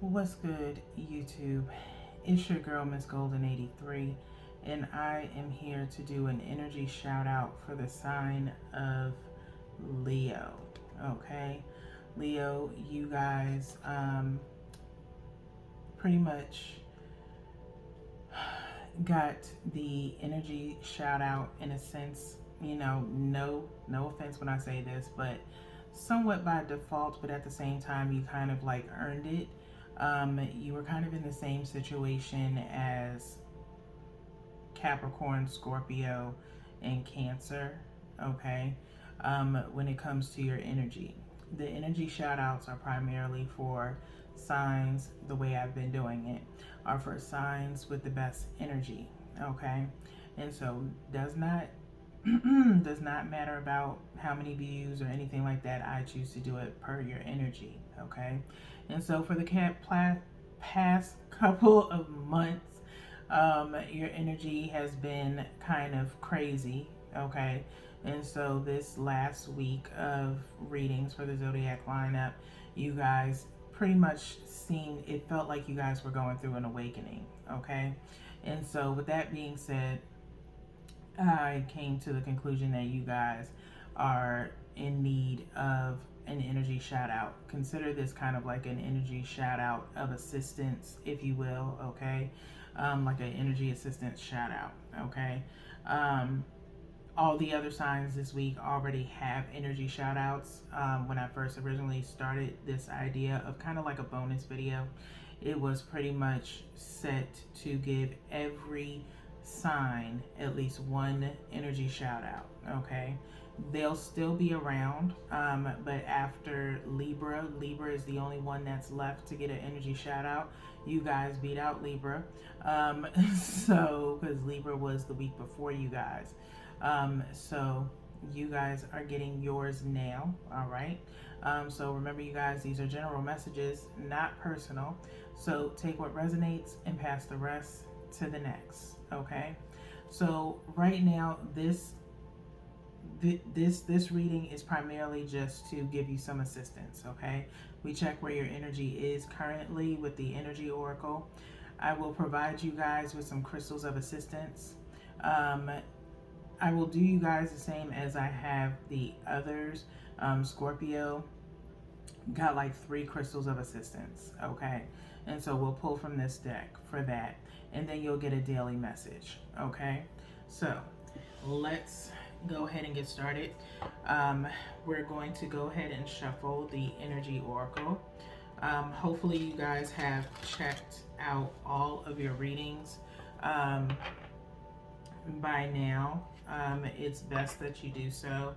What's good, YouTube? It's your girl, Miss Golden 83, and I am here to do an energy shout out for the sign of Leo. Okay, Leo, you guys pretty much got the energy shout out in a sense. No offense when I say this, but somewhat by default, but at the same time, you kind of like earned it. You were kind of in the same situation as Capricorn, Scorpio, and Cancer. Okay, when it comes to your energy, the energy shout outs are primarily for signs. The way I've been doing it are for signs with the best energy. Okay, and so does not does not matter about how many views or anything like that. I choose to do it per your energy. Okay, and so for the past couple of months, your energy has been kind of crazy. Okay, and so this last week of readings for the zodiac lineup, you guys pretty much seemed, it felt like you guys were going through an awakening. Okay, and so with that being said, I came to the conclusion that you guys are in need of an energy shout out. Consider this kind of like an energy shout out of assistance, if you will, okay? Like an energy assistance shout out, okay? Um, all the other signs this week already have energy shout outs. When I first originally started this idea of kind of like a bonus video, it was pretty much set to give every sign at least one energy shout out. Okay, they'll still be around, but after Libra is the only one that's left to get an energy shout out. You guys beat out Libra, so because Libra was the week before you guys. So you guys are getting yours now. All right. So remember, you guys, these are general messages, not personal. So take what resonates and pass the rest to the next. Okay. So right now, this reading is primarily just to give you some assistance. Okay. We check where your energy is currently with the energy oracle. I will provide you guys with some crystals of assistance. I will do you guys the same as I have the others. Scorpio got like 3 crystals of assistance, okay? And so we'll pull from this deck for that, and then you'll get a daily message, okay? So let's go ahead and get started. We're going to go ahead and shuffle the energy oracle. Hopefully you guys have checked out all of your readings by now. It's best that you do so,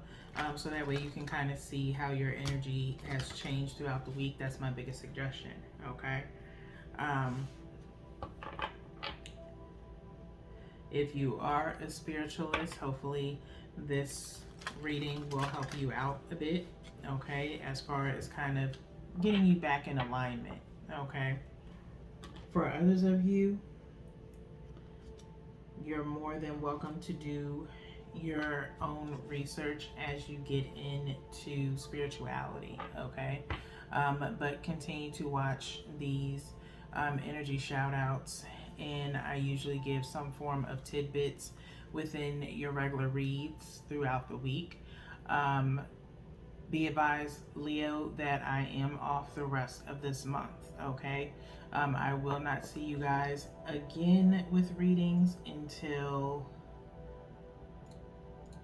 so that way you can kind of see how your energy has changed throughout the week. That's my biggest suggestion, okay? If you are a spiritualist, hopefully this reading will help you out a bit, okay, as far as kind of getting you back in alignment, okay? For others of you, you're more than welcome to do your own research as you get into spirituality, okay? But continue to watch these energy shout outs, and I usually give some form of tidbits within your regular reads throughout the week. Be advised, Leo, that I am off the rest of this month, okay? I will not see you guys again with readings until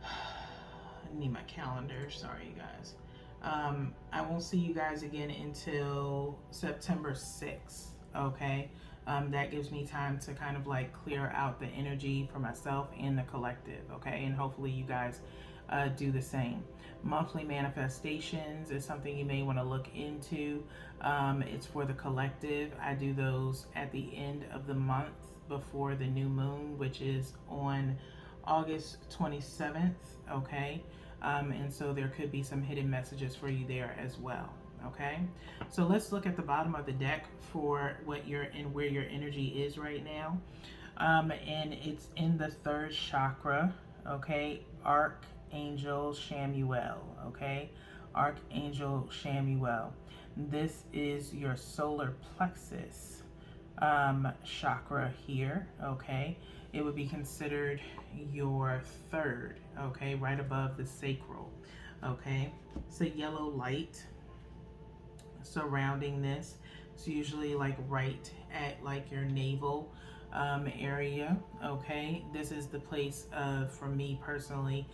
I need my calendar. Sorry, you guys. I won't see you guys again until September 6th, okay? That gives me time to kind of like clear out the energy for myself and the collective, okay? And hopefully you guys do the same. Monthly manifestations is something you may want to look into. It's for the collective. I do those at the end of the month before the new moon, which is on August 27th, okay? And so there could be some hidden messages for you there as well, okay? So let's look at the bottom of the deck for what you're in, where your energy is right now. And it's in the 3rd chakra, okay? Archangel Shamuel, okay? Archangel Shamuel. This is your solar plexus chakra here, okay? It would be considered your third, okay, right above the sacral, okay? It's a yellow light surrounding this. It's usually like right at like your navel area, okay? This is the place of, for me personally,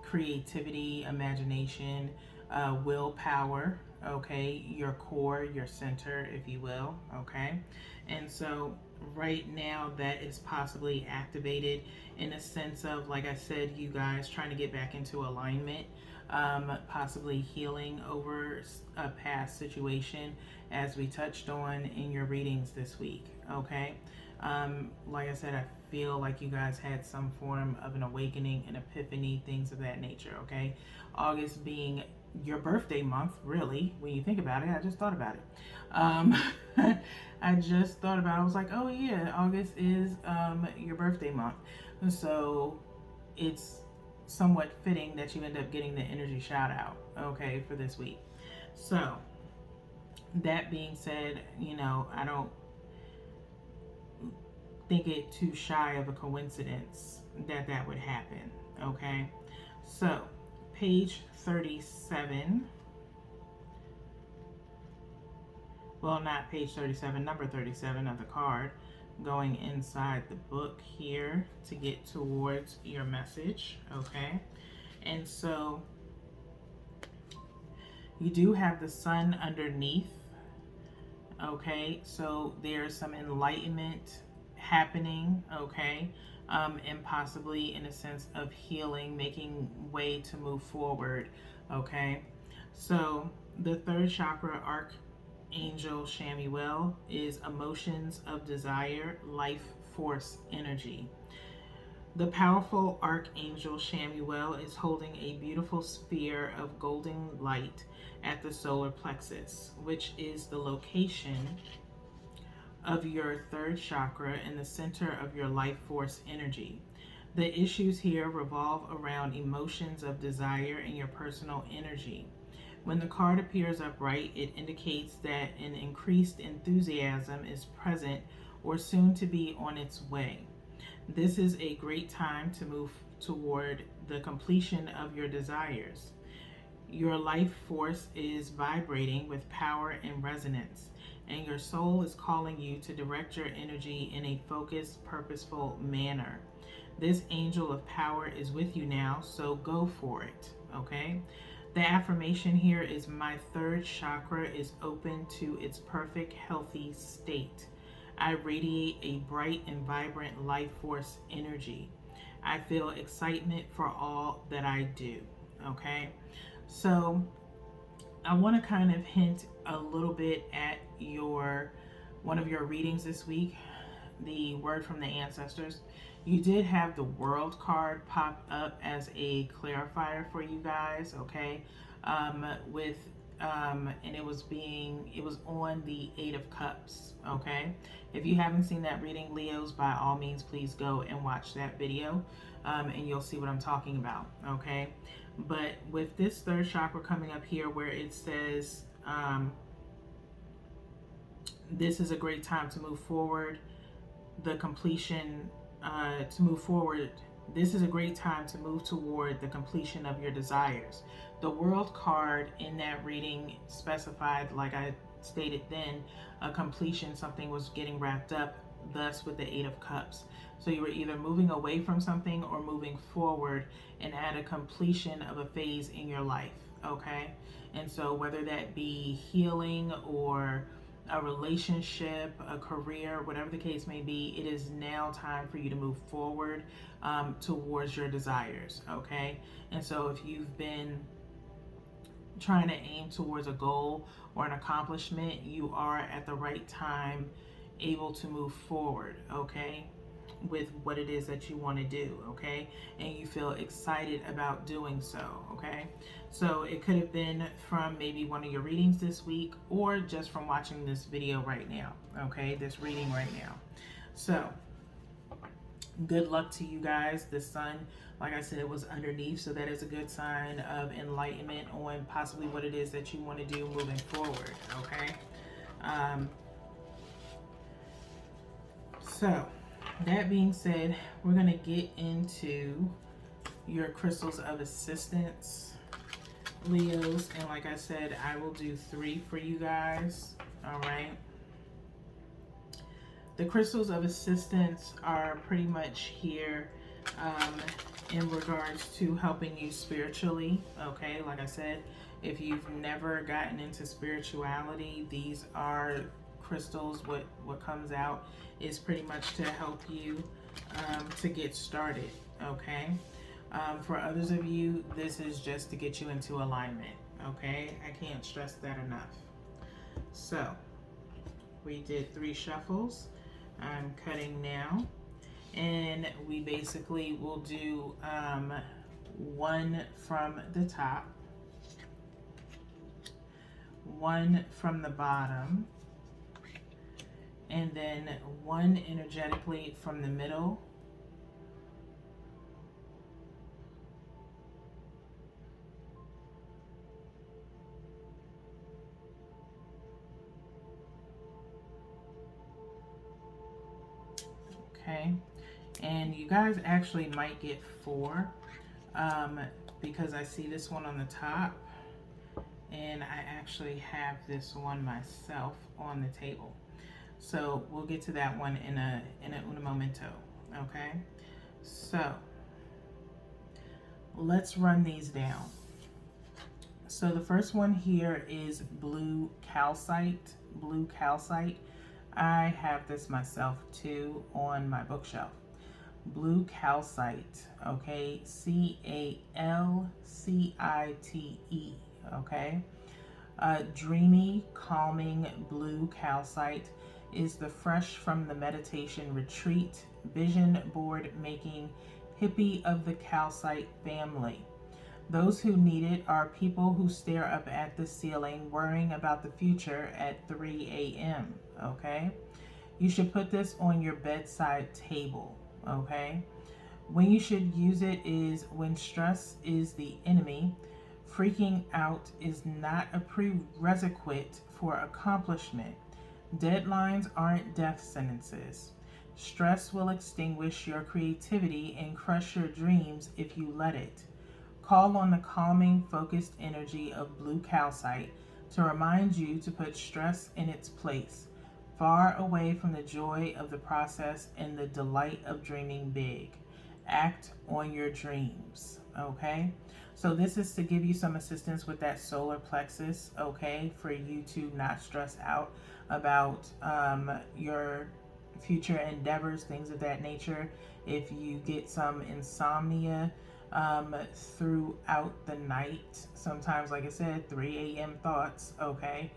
creativity, imagination, willpower, okay, your core, your center, if you will, okay. And so right now that is possibly activated in a sense of, like I said, you guys trying to get back into alignment, possibly healing over a past situation, as we touched on in your readings this week, okay. Like I said, I feel like you guys had some form of an awakening, an epiphany, things of that nature, okay? August being your birthday month, really, when you think about it. I just thought about it. I just thought about it. I was like, oh yeah, August is your birthday month. And so it's somewhat fitting that you end up getting the energy shout out, okay, for this week. So that being said, you know, I don't think it too shy of a coincidence that that would happen, okay? So page 37, well, not page 37, number 37 of the card, going inside the book here to get towards your message, okay? And so you do have the sun underneath, okay? So there's some enlightenment happening, okay? And possibly in a sense of healing, making way to move forward, okay? So the third chakra, Archangel Shamuel, is emotions of desire, life force energy. The powerful Archangel Shamuel is holding a beautiful sphere of golden light at the solar plexus, which is the location of your third chakra in the center of your life force energy. The issues here revolve around emotions of desire and your personal energy. When the card appears upright, it indicates that an increased enthusiasm is present or soon to be on its way. This is a great time to move toward the completion of your desires. Your life force is vibrating with power and resonance, and your soul is calling you to direct your energy in a focused, purposeful manner. This angel of power is with you now, so go for it, okay? The affirmation here is my third chakra is open to its perfect, healthy state. I radiate a bright and vibrant life force energy. I feel excitement for all that I do, okay? So I want to kind of hint a little bit at one of your readings this week, the word from the ancestors. You did have the world card pop up as a clarifier for you guys, okay? And it was on the 8 of Cups, okay? If you haven't seen that reading, Leos, by all means, please go and watch that video, and you'll see what I'm talking about, okay? But with this third chakra coming up here where it says this is a great time to move forward, the completion, to move forward, this is a great time to move toward the completion of your desires. The world card in that reading specified, like I stated then, a completion, something was getting wrapped up, thus with the 8 of Cups. So you were either moving away from something or moving forward and at a completion of a phase in your life, okay? And so whether that be healing or a relationship, a career, whatever the case may be, it is now time for you to move forward towards your desires, okay? And so if you've been trying to aim towards a goal or an accomplishment, you are at the right time able to move forward, okay, with what it is that you want to do, okay, and you feel excited about doing so, okay? So it could have been from maybe one of your readings this week or just from watching this video right now, okay, this reading right now. So Good luck to you guys. The sun, like I said, was underneath, so that is a good sign of enlightenment on possibly what it is that you want to do moving forward. Okay. Um, so that being said, we're going to get into your crystals of assistance, Leos. And like I said, I will do 3 for you guys. All right. The crystals of assistance are pretty much here in regards to helping you spiritually. Okay, like I said, if you've never gotten into spirituality, these are crystals. What comes out is pretty much to help you to get started. Okay. For others of you, this is just to get you into alignment. Okay, I can't stress that enough. So we did 3 shuffles. I'm cutting now, and we basically will do 1 from the top, 1 from the bottom, and then 1 energetically from the middle, okay, and you guys actually might get 4 because I see this one on the top, and I actually have this one myself on the table. So we'll get to that one in a momento. Okay, so let's run these down. So the first one here is blue calcite. Blue calcite. I have this myself too on my bookshelf. Blue calcite, okay, Calcite, okay. Dreamy, calming blue calcite is the fresh from the meditation retreat, vision board making hippie of the calcite family. Those who need it are people who stare up at the ceiling worrying about the future at 3 a.m., okay? You should put this on your bedside table, okay? When you should use it is when stress is the enemy. Freaking out is not a prerequisite for accomplishment. Deadlines aren't death sentences. Stress will extinguish your creativity and crush your dreams if you let it. Call on the calming, focused energy of blue calcite to remind you to put stress in its place, far away from the joy of the process and the delight of dreaming big. Act on your dreams, okay? So this is to give you some assistance with that solar plexus, okay, for you to not stress out about your future endeavors, things of that nature. If you get some insomnia throughout the night, sometimes, like I said, 3 a.m. thoughts, okay,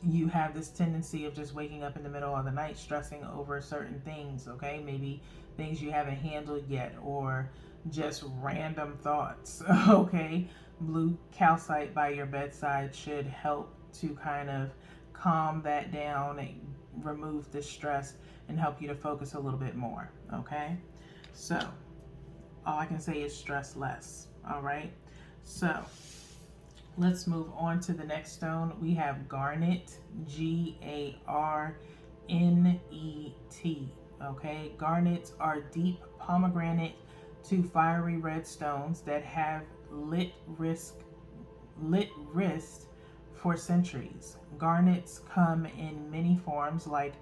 you have this tendency of just waking up in the middle of the night stressing over certain things, okay, maybe things you haven't handled yet, or just random thoughts, okay. Blue calcite by your bedside should help to kind of calm that down and remove the stress and help you to focus a little bit more, okay. So all I can say is stress less. All right, so let's move on to the next stone. We have garnet, Garnet. Okay, garnets are deep pomegranate to fiery red stones that have lit wrist for centuries. Garnets come in many forms like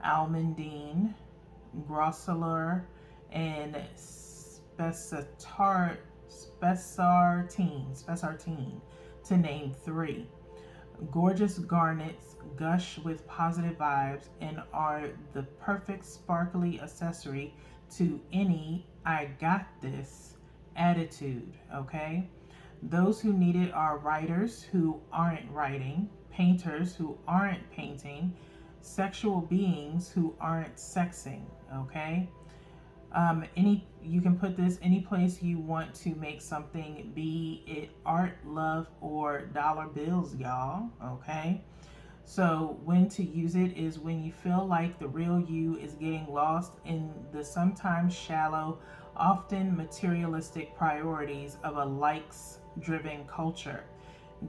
almandine, grossular, and spessartine, to name 3. Gorgeous garnets gush with positive vibes and are the perfect sparkly accessory to any "I got this" attitude, okay? Those who need it are writers who aren't writing, painters who aren't painting, sexual beings who aren't sexing, okay? You can put this any place you want to make something, be it art, love, or dollar bills, y'all, okay? So, when to use it is when you feel like the real you is getting lost in the sometimes shallow, often materialistic priorities of a likes driven culture.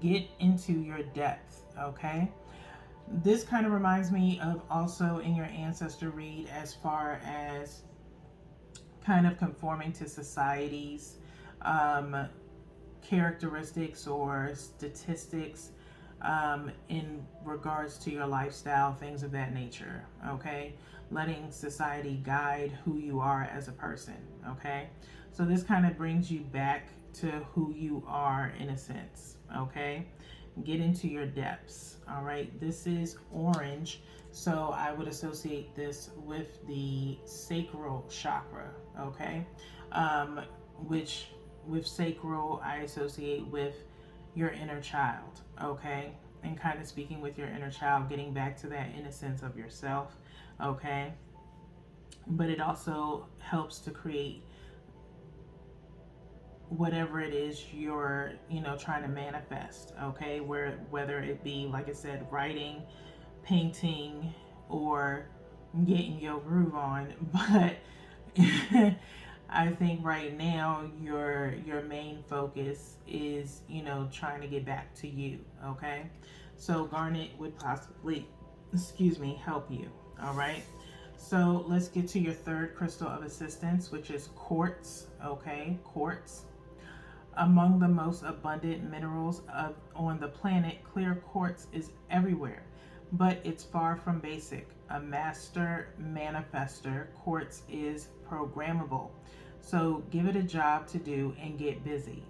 Get into your depth, okay? This kind of reminds me of also in your ancestor read as far as kind of conforming to society's um, characteristics or statistics in regards to your lifestyle, things of that nature, okay? Letting society guide who you are as a person, okay? So this kind of brings you back to who you are in a sense, okay? Get into your depths, all right? This is orange, so I would associate this with the sacral chakra, okay? Which with sacral, I associate with your inner child, okay? And kind of speaking with your inner child, getting back to that innocence of yourself, okay? But it also helps to create whatever it is you're, trying to manifest, okay? Whether it be, like I said, writing, painting, or getting your groove on, but I think right now your main focus is, trying to get back to you, okay? So Garnet would possibly, help you, all right? So let's get to your third crystal of assistance, which is quartz, okay? Quartz. Among the most abundant minerals on the planet, clear quartz is everywhere, but it's far from basic. A master manifester, quartz is programmable. So give it a job to do and get busy.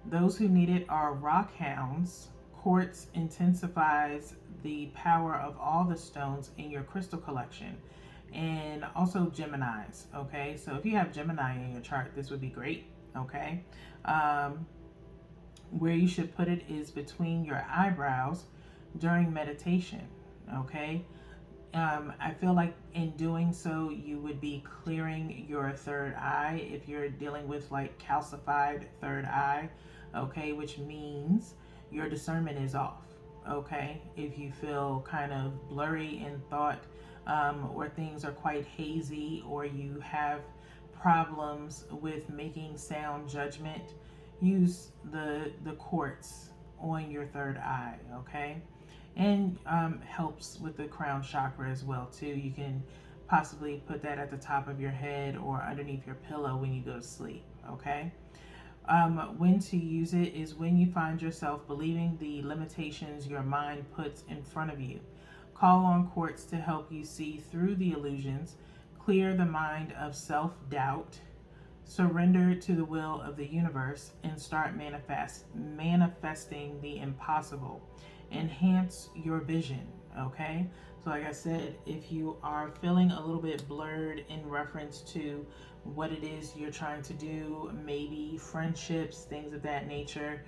Those who need it are rock hounds. Quartz intensifies the power of all the stones in your crystal collection. And also Geminis, okay? So if you have Gemini in your chart, this would be great, okay? Where you should put it is between your eyebrows during meditation, okay? I feel like in doing so, you would be clearing your third eye if you're dealing with like calcified third eye, okay? Which means your discernment is off, okay? If you feel kind of blurry in thought, or things are quite hazy, or you have problems with making sound judgment, use the quartz on your third eye, okay? And helps with the crown chakra as well too. You can possibly put that at the top of your head or underneath your pillow when you go to sleep, okay? When to use it is when you find yourself believing the limitations your mind puts in front of you. Call on quartz to help you see through the illusions, clear the mind of self-doubt, surrender to the will of the universe, and start manifesting the impossible. Enhance your vision, okay? So like I said, if you are feeling a little bit blurred in reference to what it is you're trying to do, maybe friendships, things of that nature,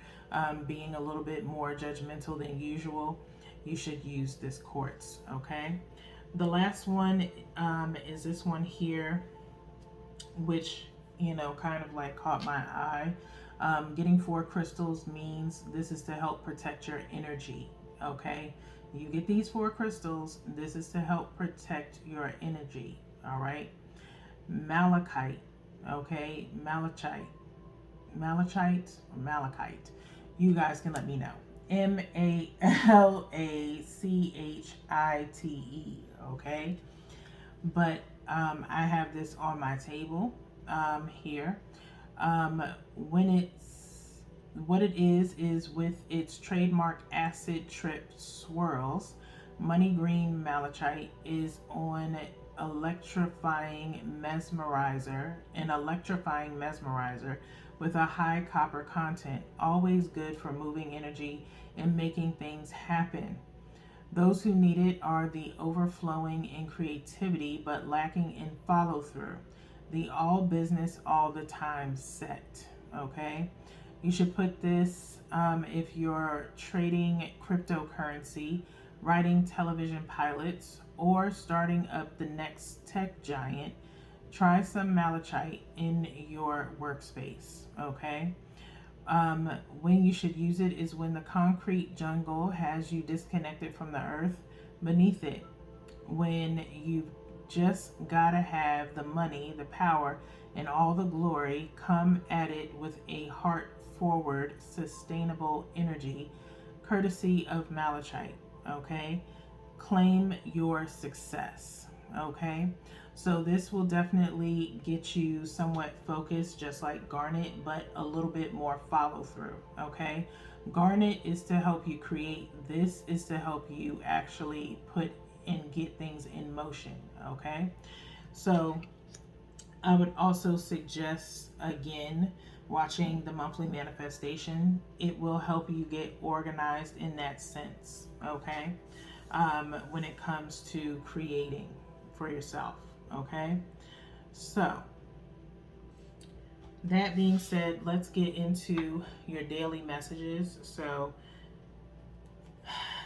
being a little bit more judgmental than usual, you should use this quartz, okay? The last one is this one here, which kind of like caught my eye. Getting 4 crystals means this is to help protect your energy, okay? You get these 4 crystals, this is to help protect your energy, all right? Malachite, okay? Malachite. You guys can let me know. Malachite, okay? But I have this on my table here. When what it is with its trademark acid trip swirls, money green malachite is an electrifying mesmerizer with a high copper content, always good for moving energy and making things happen. Those who need it are the overflowing in creativity but lacking in follow through. The all business all the time set. Okay? You should put this if you're trading cryptocurrency, writing television pilots, or starting up the next tech giant. Try some malachite in your workspace. Okay? When you should use it is when the concrete jungle has you disconnected from the earth beneath it. When you just gotta have the money, the power, and all the glory, come at it with a heart forward, sustainable energy, courtesy of Malachite. Okay? Claim your success. Okay? So this will definitely get you somewhat focused, just like Garnet, but a little bit more follow through. Okay? Garnet is to help you create. This is to help you actually put and get things in motion. Okay? So I would also suggest, again, watching the monthly manifestation. It will help you get organized in that sense. Okay? When it comes to creating for yourself. Okay, so that being said, let's get into your daily messages. So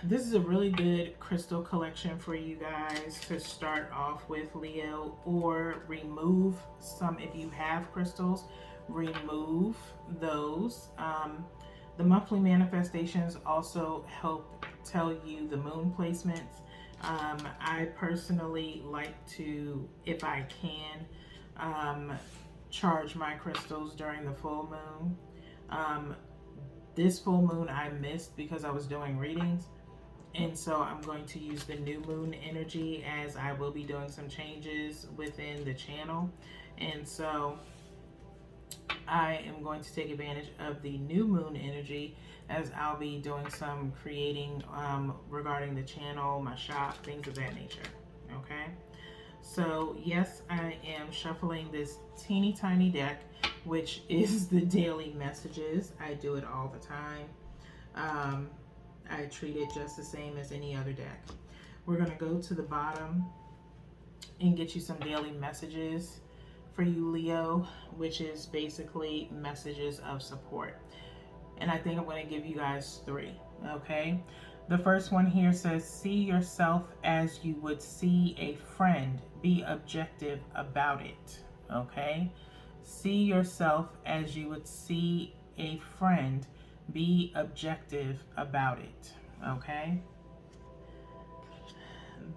this is a really good crystal collection for you guys to start off with, Leo, or remove some. If you have crystals, remove those. The monthly manifestations also help tell you the moon placements. I personally like to, if I can, charge my crystals during the full moon. This full moon I missed because I was doing readings. And so I'm going to use the new moon energy, as I will be doing some changes within the channel. And so I am going to take advantage of the new moon energy, as I'll be doing some creating regarding the channel, my shop, things of that nature. Okay, so yes, I am shuffling this teeny tiny deck, which is the daily messages. I do it all the time. I treat it just the same as any other deck. We're going to go to the bottom and get you some daily messages for you, Leo, which is basically messages of support. And I think I'm going to give you guys 3. Okay, the first one here says, see yourself as you would see a friend. Be objective about it. Okay, see yourself as you would see a friend. Be objective about it. Okay,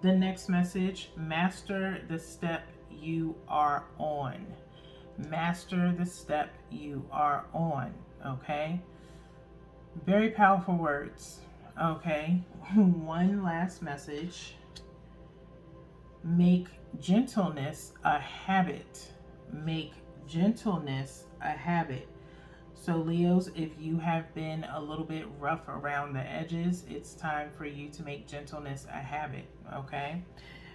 the next message, master the step you are on. Master the step you are on. Okay, very powerful words. Okay, one last message, make gentleness a habit. Make gentleness a habit. So Leos, if you have been a little bit rough around the edges, it's time for you to make gentleness a habit. Okay,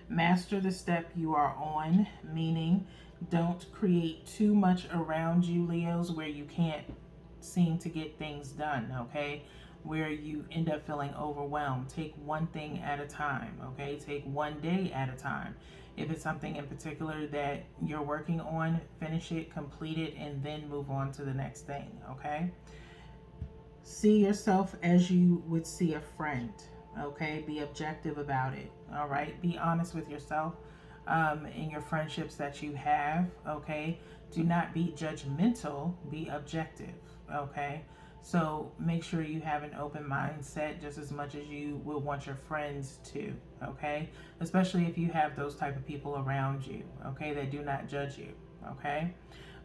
master the step you are on, meaning don't create too much around you, Leos, where you can't seem to get things done. Okay, where you end up feeling overwhelmed. Take one thing at a time. Okay, take one day at a time. If it's something in particular that you're working on, finish it, complete it, and then move on to the next thing. Okay, see yourself as you would see a friend. Okay, be objective about it. All right, be honest with yourself in your friendships that you have. Okay, do not be judgmental, be objective. Okay, so make sure you have an open mindset just as much as you would want your friends to. Okay, especially if you have those type of people around you, okay, that do not judge you. Okay,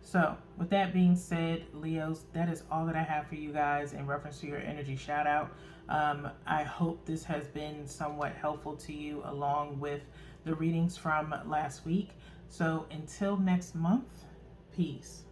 so with that being said, Leos, that is all that I have for you guys in reference to your energy shout out. I hope this has been somewhat helpful to you, along with the readings from last week. So until next month, peace.